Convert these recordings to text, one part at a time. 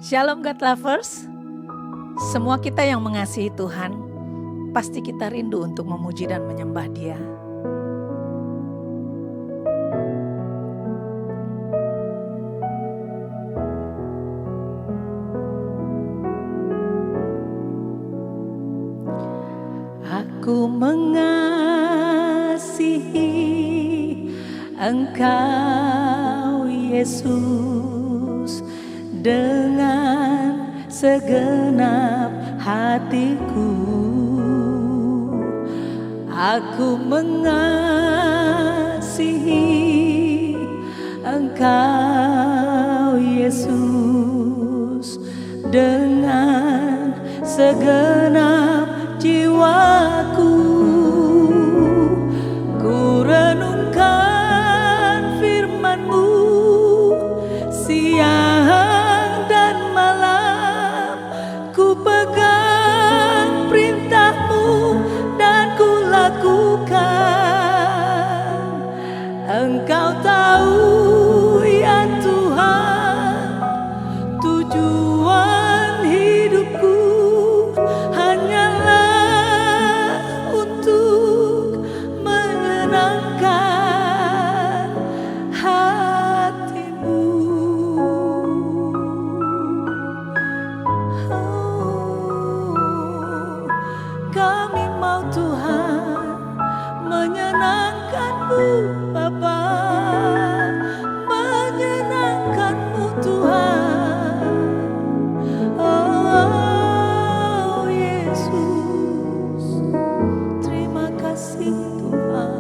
Shalom God Lovers. Semua kita yang mengasihi Tuhan, pasti kita rindu untuk memuji dan menyembah Dia. Aku mengasihi Engkau Yesus dengan segenap hatiku. Aku mengasihi Engkau Yesus dengan segenap jiwaku. Ku renungkan firman-Mu siang dan malam, ku pegang perintah-Mu dan ku lakukan. Engkau tahu ya Tuhan, tujuan hidupku hanyalah untuk menyenangkan hati-Mu. Kami mau Tuhan menyenangkan-Mu Bapa, menyenangkan-Mu Tuhan. Oh Yesus, terima kasih Tuhan.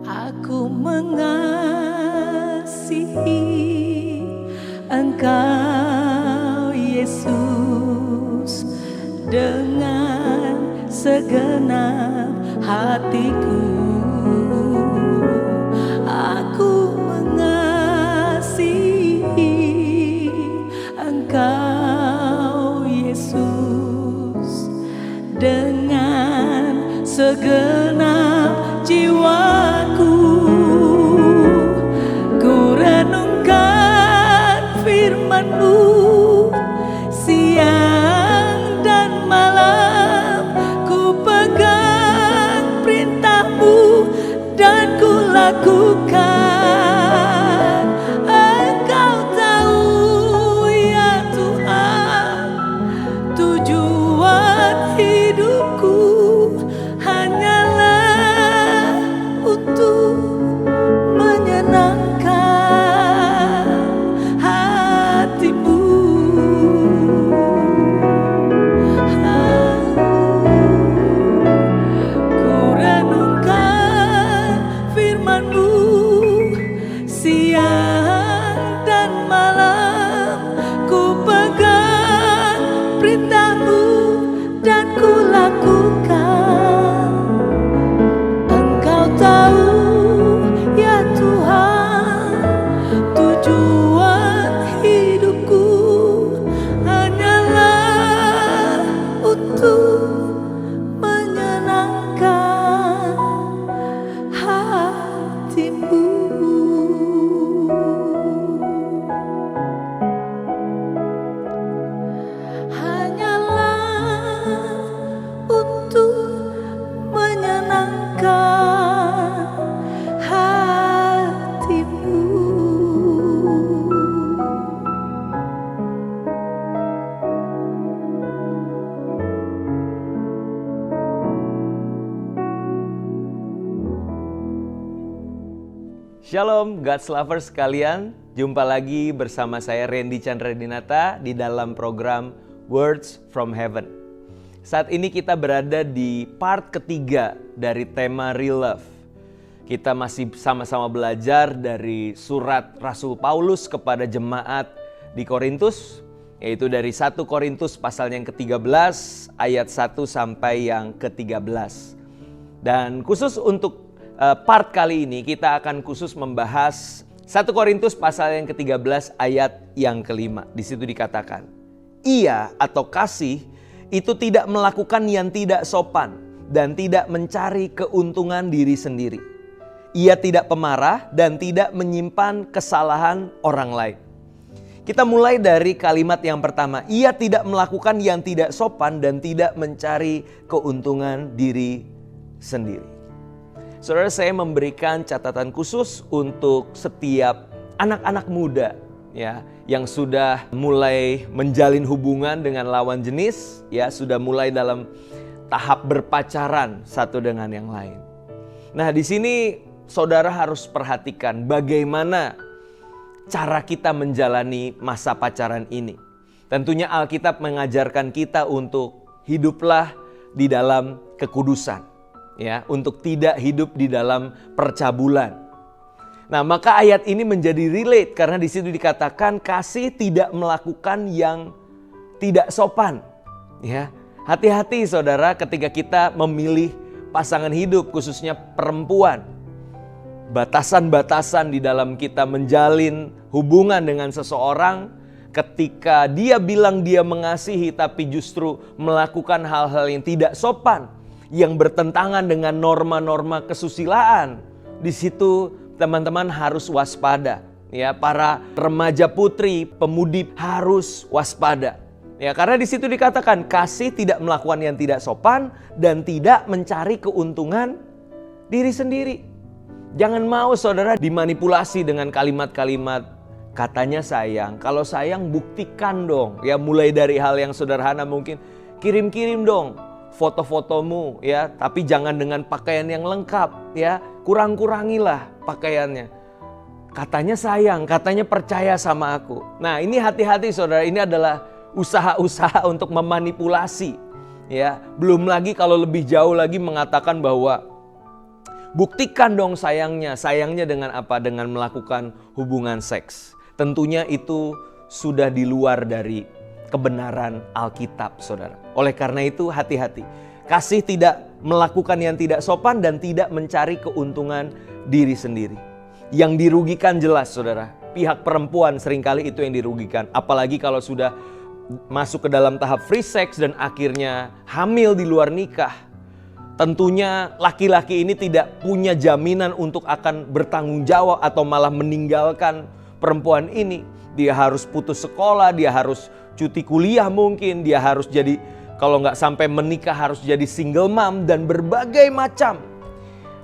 Aku mengasihi Engkau Yesus dengan segenap hatiku. Aku mengasihi Engkau Yesus dengan segenap jiwaku. Ku renungkan firman-Mu siang dan malam, ku pegang perintah-Mu dan ku lakukan. Engkau tahu ya Tuhan, tujuan hidupku hanyalah untuk menyenangkan hati-Mu. Ku renungkan firman-Mu siang dan malam, ku pegang perintah-Mu dan ku lakukan. Engkau tahu ya Tuhan, tujuan hidupku hanyalah untuk menyenangkan hati-Mu. Hanyalah untuk menyenangkan hati-Mu. Shalom God's Lovers sekalian, jumpa lagi bersama saya Randy Chandradinata di dalam program Words from Heaven. Saat ini kita berada di part ketiga dari tema Real Love. Kita masih sama-sama belajar dari surat Rasul Paulus kepada jemaat di Korintus, yaitu dari 1 Korintus pasal yang ke-13 ayat 1 sampai yang ke-13. Dan khusus untuk part kali ini kita akan khusus membahas 1 Korintus pasal yang ke-13 ayat yang ke-5. Di situ dikatakan, ia atau kasih itu tidak melakukan yang tidak sopan dan tidak mencari keuntungan diri sendiri. ia tidak pemarah dan tidak menyimpan kesalahan orang lain. Kita mulai dari kalimat yang pertama. Ia tidak melakukan yang tidak sopan dan tidak mencari keuntungan diri sendiri. Saudara, saya memberikan catatan khusus untuk setiap anak-anak muda ya, yang sudah mulai menjalin hubungan dengan lawan jenis, ya, sudah mulai dalam tahap berpacaran satu dengan yang lain. Nah, di sini saudara harus perhatikan bagaimana cara kita menjalani masa pacaran ini. Tentunya Alkitab mengajarkan kita untuk hiduplah di dalam kekudusan, ya, untuk tidak hidup di dalam percabulan. Nah, maka ayat ini menjadi relate karena di situ dikatakan kasih tidak melakukan yang tidak sopan, ya. Hati-hati saudara ketika kita memilih pasangan hidup, khususnya perempuan. Batasan-batasan di dalam kita menjalin hubungan dengan seseorang, ketika dia bilang dia mengasihi tapi justru melakukan hal-hal yang tidak sopan, yang bertentangan dengan norma-norma kesusilaan. Di situ teman-teman harus waspada. Ya, para remaja putri, pemudi harus waspada. Ya, karena di situ dikatakan kasih tidak melakukan yang tidak sopan dan tidak mencari keuntungan diri sendiri. Jangan mau saudara dimanipulasi dengan kalimat-kalimat katanya sayang. Kalau sayang buktikan dong. Ya, mulai dari hal yang sederhana mungkin kirim-kirim dong foto-fotomu, ya, tapi jangan dengan pakaian yang lengkap, ya. Kurang-kurangilah pakaiannya. Katanya sayang, katanya percaya sama aku. Nah, ini hati-hati saudara, ini adalah usaha-usaha untuk memanipulasi, ya. Belum lagi kalau lebih jauh lagi mengatakan bahwa buktikan dong sayangnya. Sayangnya dengan apa? Dengan melakukan hubungan seks. Tentunya itu sudah di luar dari kebenaran Alkitab, saudara. Oleh karena itu hati-hati. Kasih tidak melakukan yang tidak sopan dan tidak mencari keuntungan diri sendiri. Yang dirugikan jelas, saudara. Pihak perempuan seringkali itu yang dirugikan. Apalagi kalau sudah masuk ke dalam tahap free sex dan akhirnya hamil di luar nikah. Tentunya laki-laki ini tidak punya jaminan untuk akan bertanggung jawab atau malah meninggalkan perempuan ini. Dia harus putus sekolah, dia harus cuti kuliah mungkin, dia harus jadi, kalau nggak sampai menikah harus jadi single mom dan berbagai macam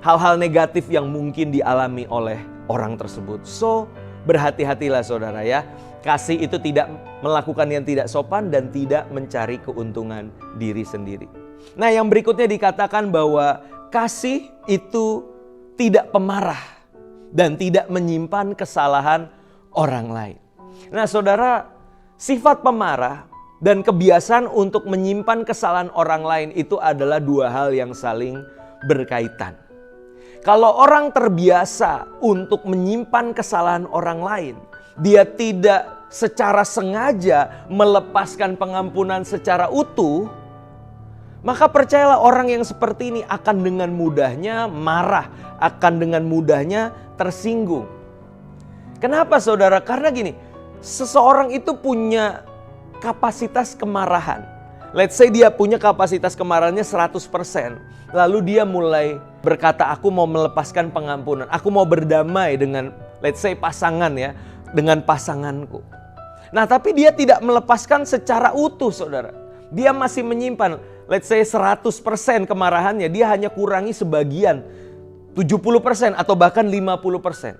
hal-hal negatif yang mungkin dialami oleh orang tersebut. So, berhati-hatilah saudara ya. Kasih itu tidak melakukan yang tidak sopan dan tidak mencari keuntungan diri sendiri. Nah, yang berikutnya dikatakan bahwa kasih itu tidak pemarah dan tidak menyimpan kesalahan orang lain. Nah, saudara, sifat pemarah dan kebiasaan untuk menyimpan kesalahan orang lain itu adalah dua hal yang saling berkaitan. Kalau orang terbiasa untuk menyimpan kesalahan orang lain, dia tidak secara sengaja melepaskan pengampunan secara utuh, maka percayalah orang yang seperti ini akan dengan mudahnya marah, akan dengan mudahnya tersinggung. Kenapa saudara? Karena gini, seseorang itu punya kapasitas kemarahan. Let's say dia punya kapasitas kemarahannya 100%. Lalu dia mulai berkata, aku mau melepaskan pengampunan. Aku mau berdamai dengan, let's say, pasangan ya. Dengan pasanganku. Nah, tapi dia tidak melepaskan secara utuh, saudara. Dia masih menyimpan, let's say 100% kemarahannya. Dia hanya kurangi sebagian, 70% atau bahkan 50%.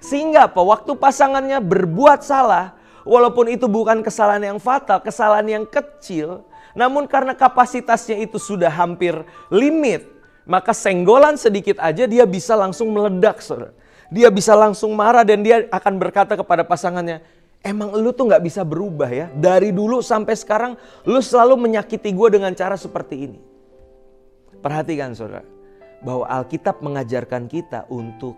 Sehingga apa? Waktu pasangannya berbuat salah, walaupun itu bukan kesalahan yang fatal, kesalahan yang kecil, namun karena kapasitasnya itu sudah hampir limit, maka senggolan sedikit aja dia bisa langsung meledak, saudara. Dia bisa langsung marah dan dia akan berkata kepada pasangannya, emang lu tuh gak bisa berubah ya? Dari dulu sampai sekarang lu selalu menyakiti gue dengan cara seperti ini. Perhatikan saudara, bahwa Alkitab mengajarkan kita untuk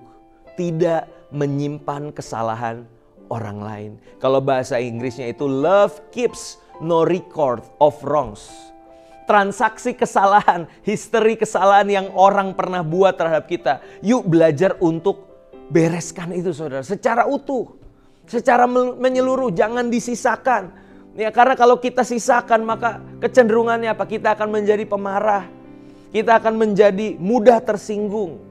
tidak menyimpan kesalahan orang lain. Kalau bahasa Inggrisnya itu love keeps no record of wrongs. Transaksi kesalahan, history kesalahan yang orang pernah buat terhadap kita. Yuk belajar untuk bereskan itu saudara, secara utuh, secara menyeluruh, jangan disisakan. Ya, karena kalau kita sisakan maka kecenderungannya apa? Kita akan menjadi pemarah, kita akan menjadi mudah tersinggung.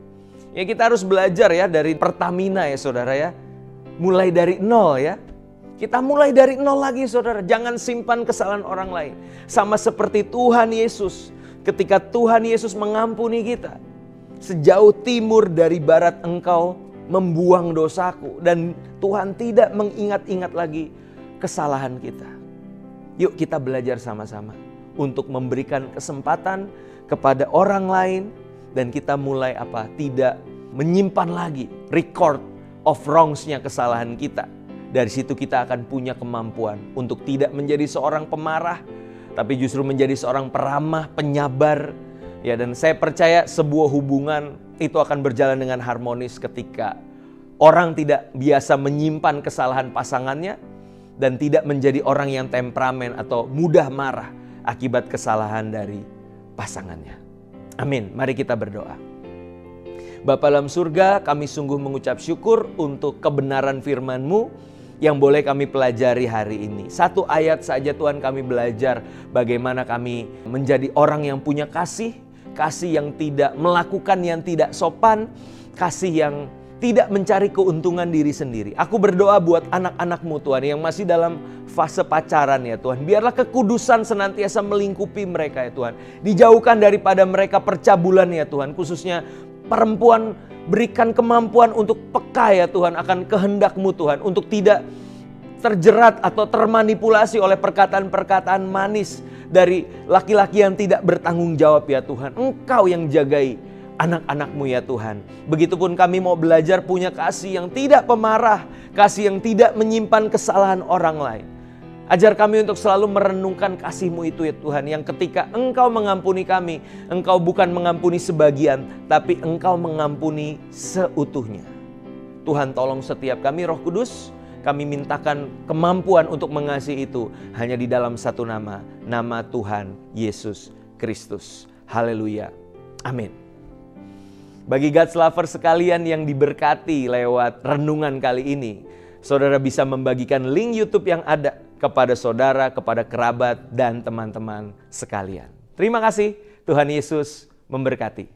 Ya kita harus belajar ya dari Pertamina ya saudara ya. Mulai dari nol ya. Kita mulai dari nol lagi saudara. Jangan simpan kesalahan orang lain. Sama seperti Tuhan Yesus. Ketika Tuhan Yesus mengampuni kita. Sejauh timur dari barat engkau membuang dosaku. Dan Tuhan tidak mengingat-ingat lagi kesalahan kita. Yuk kita belajar sama-sama. Untuk memberikan kesempatan kepada orang lain. Dan kita mulai tidak menyimpan lagi record of wrongs-nya kesalahan kita. Dari situ kita akan punya kemampuan untuk tidak menjadi seorang pemarah, tapi justru menjadi seorang peramah, penyabar. Ya, dan saya percaya sebuah hubungan itu akan berjalan dengan harmonis ketika orang tidak biasa menyimpan kesalahan pasangannya dan tidak menjadi orang yang temperamen atau mudah marah akibat kesalahan dari pasangannya. Amin. Mari kita berdoa. Bapa dalam surga, kami sungguh mengucap syukur untuk kebenaran firman-Mu yang boleh kami pelajari hari ini. Satu ayat saja Tuhan kami belajar bagaimana kami menjadi orang yang punya kasih. Kasih yang tidak melakukan yang tidak sopan. Kasih yang tidak mencari keuntungan diri sendiri. Aku berdoa buat anak-anak-Mu Tuhan yang masih dalam fase pacaran ya Tuhan. Biarlah kekudusan senantiasa melingkupi mereka ya Tuhan. Dijauhkan daripada mereka percabulan ya Tuhan. Khususnya perempuan, berikan kemampuan untuk peka ya Tuhan akan kehendak-Mu Tuhan. Untuk tidak terjerat atau termanipulasi oleh perkataan-perkataan manis dari laki-laki yang tidak bertanggung jawab ya Tuhan. Engkau yang jagai anak-anak-Mu ya Tuhan. Begitupun kami mau belajar punya kasih yang tidak pemarah. Kasih yang tidak menyimpan kesalahan orang lain. Ajar kami untuk selalu merenungkan kasih-Mu itu ya Tuhan. Yang ketika Engkau mengampuni kami, Engkau bukan mengampuni sebagian, tapi Engkau mengampuni seutuhnya. Tuhan tolong setiap kami, Roh Kudus. Kami mintakan kemampuan untuk mengasihi itu hanya di dalam satu nama. Nama Tuhan Yesus Kristus. Haleluya. Amin. Bagi God's lovers sekalian yang diberkati lewat renungan kali ini, saudara bisa membagikan link YouTube yang ada kepada saudara, kepada kerabat, dan teman-teman sekalian. Terima kasih, Tuhan Yesus memberkati.